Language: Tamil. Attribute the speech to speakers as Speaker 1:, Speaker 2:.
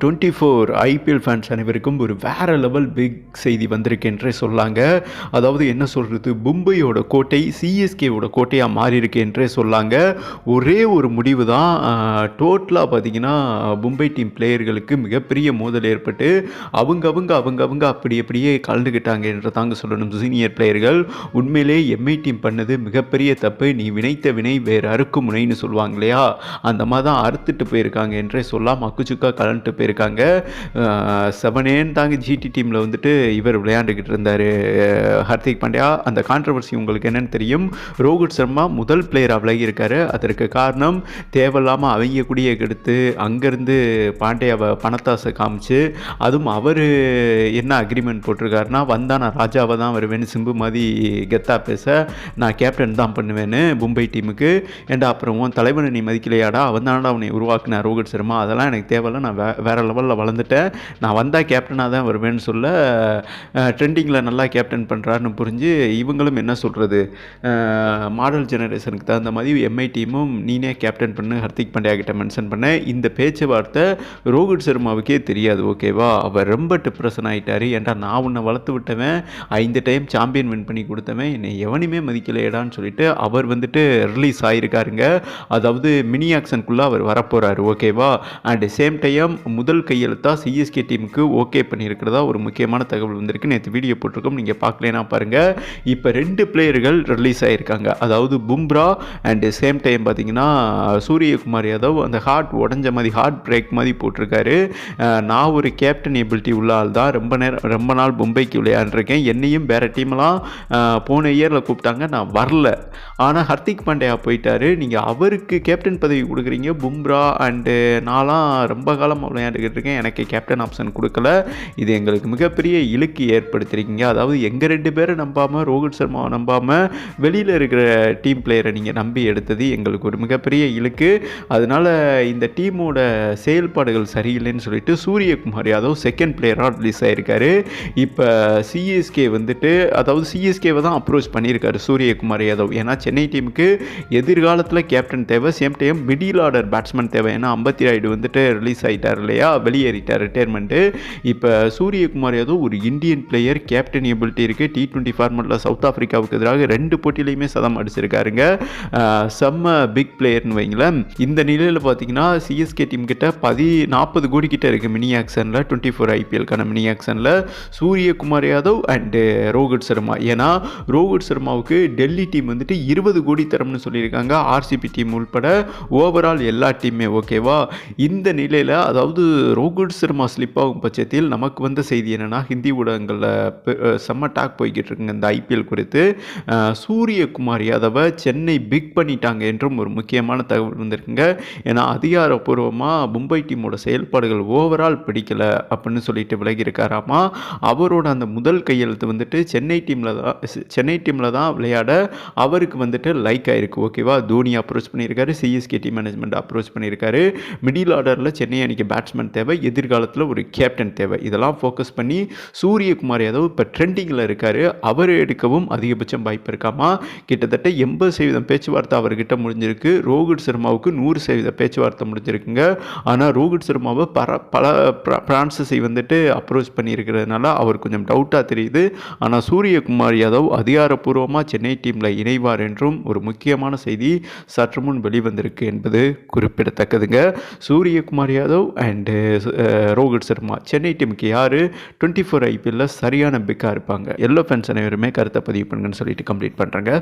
Speaker 1: 24 ஐபிஎல் ஃபேன்ஸ் அனைவருக்கும் ஒரு வேறு லெவல் பிக் செய்தி வந்திருக்கேன்றே சொல்லாங்க. அதாவது என்ன சொல்கிறது, மும்பையோட கோட்டை சிஎஸ்கேவோட கோட்டையாக மாறியிருக்கு என்றே சொல்லாங்க. ஒரே ஒரு முடிவு தான் டோட்டலாக பார்த்திங்கன்னா மும்பை டீம் பிளேயர்களுக்கு மிகப்பெரிய மோதல் ஏற்பட்டு அவங்க அப்படியே கலந்துக்கிட்டாங்க என்று தாங்க சொல்லணும். சீனியர் பிளேயர்கள் உண்மையிலே எம்ஐ டீம் பண்ணது மிகப்பெரிய தப்பு, நீ வினைத்த வினை வேறு அறுக்கும் முனைன்னு சொல்லுவாங்க இல்லையா, அந்த மாதிரி தான் அறுத்துட்டு போயிருக்காங்க என்றே சொல்லலாம். மக்குச்சுக்கா கலந்துட்டு போயிருக்காங்க. 7 தாங்க ஜிடி டீமில் வந்துட்டு இவர் விளையாண்டுக்கிட்டு இருந்தார் ஹர்திக் பாண்டியா. அந்த கான்ட்ரவர்சி உங்களுக்கு என்னென்னு தெரியும். ரோஹித் சர்மா முதல் பிளேயராக விலகியிருக்காரு. அதற்கு காரணம் தேவையில்லாமல் அவங்க கூடிய கெடுத்து அங்கேருந்து பாண்டியாவை பணத்தாசை காமிச்சு, அதுவும் அவர் என்ன அக்ரிமெண்ட் போட்டிருக்காருன்னா, வந்தால் நான் ராஜாவை தான் வருவேன்னு சிம்பு மாதிரி கெத்தா பேச, நான் கேப்டன் தான் பண்ணுவேன்னு மும்பை டீமுக்கு. ஏண்டா அப்புறம் உன் தலைவனை நீ மதிக்கலையாடா, அவன் தானடா அவனை உருவாக்குன ரோஹித் சர்மா, அதெல்லாம் எனக்கு தேவையில்ல, நான் வேறு லெவலில் வளர்ந்துட்டேன், நான் வந்தால் கேப்டனாக தான் வருவேன்னு சொல்ல ட்ரெண்டிங்கில் நல்லா கேப்டன் பண்ணுறாருன்னு புரிஞ்சு இவங்களும் என்ன சொல்கிறது, மாடல் ஜெனரேஷனுக்கு தகுந்த மாதிரி எம்ஐ டீமும் நீனே கேப்டன் பண்ணு ஹர்திக் பாண்டியா கிட்ட மென்ஷன் பண்ண. இந்த பேச்சுவார்த்தை ரோஹித் சர்மாவுக்கே தெரியாது, ஓகேவா. அவர் ரொம்ப டிப்ரெஷன் ஆகிட்டார். ஏன்டா நான் உன்னை வளர்த்து விட்டவன், 5 டைம் சாம்பியன் வின் பண்ணி கொடுத்தவன், என்னை எவனுமே மதிக்கலையடான்னு சொல்லிட்டு அவர் வந்துட்டு ரிலீஸ் ஆகிருக்காருங்க. அதாவது மினி ஆக்ஷனுக்குள்ளே அவர் வரப்போகிறாரு, ஓகேவா. அண்ட் சேம் டைம் முதல் கையெழுத்தாக சிஎஸ்கே டீமுக்கு ஓகே பண்ணியிருக்கிறதா ஒரு முக்கியமான தகவல் வந்திருக்கு. நேற்று வீடியோ போட்டிருக்கோம், நீங்கள் பார்க்கலனா பாருங்கள். இப்போ 2 பிளேயர்கள் ரிலீஸ் ஆகியிருக்காங்க. அதாவது பும்ரா அண்ட் சேம் டைம் பார்த்தீங்கன்னா சூரியகுமார் யாதவ் அந்த ஹார்ட் உடஞ்ச மாதிரி ஹார்ட் பிரேக் மாதிரி போட்டிருக்காரு. நான் ஒரு கேப்டன் எபிலிட்டி உள்ள ஆள் தான், ரொம்ப நாள் மும்பைக்கு விளையாண்டுருக்கேன், என்னையும் வேறு டீம்லாம் போன இயரில் கூப்பிட்டாங்க, நான் வரல. ஆனால் ஹர்திக் பாண்டியா போயிட்டார், நீங்கள் அவருக்கு கேப்டன் பதவி கொடுக்குறீங்க. பும்ரா அண்டு நான்லாம் ரொம்ப காலம் விளையாண்டுக்கிட்டு இருக்கேன், எனக்கு கேப்டன் ஆப்ஷன் கொடுக்கல, இது எங்களுக்கு மிகப்பெரிய இழுக்கு ஏற்படுத்திருக்கீங்க. அதாவது எங்கள் 2 பேரை நம்பாமல், ரோஹித் சர்மாவை நம்பாமல் வெளியில் இருக்கிற டீம் பிளேயரை நீங்கள் நம்பி எடுத்தது எங்களுக்கு ஒரு மிகப்பெரிய இழுக்கு. அதனால் இந்த டீமோட செயல்பாடுகள் சரியில்லைன்னு சொல்லிட்டு சூரியகுமார் யாதவ் செகண்ட் பிளேயராக ரிலீஸ் ஆகிருக்காரு. இப்போ சிஎஸ்கே வந்துட்டு, அதாவது சிஎஸ்கேவை தான் அப்ரோச் பண்ணியிருக்காரு சூரியகுமார் யாதவ். ஏன்னா சென்னை டீமுக்கு எதிர்காலத்தில் கேப்டன் தேவை, same time middle order batsman தேவை. ஏன்னா அம்பத்தி ராய்டு வந்துட்டு ரிலீஸ் ஆகிட்டார் இல்லையா, வெளியேறிட்டார் ரிட்டையர்மெண்ட்டு. இப்போ சூரியகுமார் யாதவ் ஒரு இந்தியன் பிளேயர், கேப்டன் எபிலிட்டி இருக்குது, T20 ஃபார்மெட்டில் சவுத் ஆஃப்ரிக்காவுக்கு எதிராக 2 போட்டியிலையுமே சதம் அடிச்சிருக்காருங்க. செம்ம பிக் பிளேயர்னு வைங்களேன். இந்த நிலையில் பார்த்தீங்கன்னா சிஎஸ்கே டீம் கிட்ட 40 கோடி கிட்ட இருக்குது மினி ஆக்ஷனில், 24 ஐபிஎல்கான மினி ஆக்ஷனில் சூரியகுமார் யாதவ் அண்டு ரோஹித் சர்மா. ஏன்னா ரோஹித் சர்மாவுக்கு டெல்லி டீம் வந்துட்டு 20 கோடி தரம்னு சொல்லியிருக்காங்க, ஆர்சிபி டீம் உள்பட ஓவரால் எல்லா டீமே, ஓகேவா. இந்த நிலையில் அதாவது ரோஹித் சர்மா ஸ்லிப் ஆகும் பட்சத்தில் நமக்கு வந்த செய்தி என்னென்னா, ஹிந்தி ஊடகங்களில் செம்ம டாக் போய்கிட்டு இருக்குங்க இந்த ஐபிஎல் குறித்து. சூரியகுமார் யாதவை சென்னை பிக் பண்ணிட்டாங்க என்றும் ஒரு முக்கியமான தகவல் வந்திருக்குங்க. ஏன்னா அதிகாரப்பூர்வமாக மும்பை டீமோட செயல்பாடுகள் ஓவரால் பிடிக்கலை அப்படின்னு சொல்லிட்டு விலகியிருக்காராமா. அவரோட அந்த முதல் கையெழுத்து வந்துட்டு சென்னை டீமில் தான் விளையாட அவருக்கு வந்துட்டு லைக் ஆகிருக்கு, ஓகேவா. தோனி அப்ரோச் பண்ணியிருக்காரு, சிஎஸ்கே டீம் மேனேஜ்மெண்ட் அப்ரோச் பண்ணியிருக்காரு. மிடில் ஆர்டரில் சென்னை அணிக்கு பேட்ஸ்மேன் தேவை, எதிர்காலத்தில் ஒரு கேப்டன் தேவை, இதெல்லாம் ஃபோக்கஸ் பண்ணி சூரியகுமார் யாதவ் இப்போ ட்ரெண்டிங்கில் இருக்கார். அவர் எடுக்கவும் அதிகபட்சம் வாய்ப்பு இருக்காமா. கிட்டத்தட்ட 80% பேச்சுவார்த்தை அவர்கிட்ட முடிஞ்சிருக்கு. ரோஹித் சர்மாவுக்கு 100% பேச்சுவார்த்தை முடிஞ்சிருக்குங்க. ஆனால் ரோஹித் சர்மாவை பல பிரான்சஸை வந்துட்டு அப்ரோச் பண்ணியிருக்கிறதுனால அவர் கொஞ்சம் டவுட்டாக தெரியுது. ஆனால் சூரியகுமார் யாதவ் அதிகாரப்பூர்வமாக சென்னை டீமில் இணைவார் என்றும் ஒரு முக்கியமான செய்தி சற்று முன் வெளிவந்திருக்கு என்பது குறிப்பிடத்தக்கதுங்க. சூரியகுமார் யாதவ் அண்டு ரோஹித் சர்மா சென்னை டீமுக்கு யார் 24 ஐபிஎல்ல சரியான பிக்காக இருப்பாங்க. எல்லோ ஃபேன்ஸ் அனைவருமே கருத்தை பதிவு பண்ணுங்கன்னு சொல்லிட்டு கம்ப்ளீட் பண்ணுறேங்க.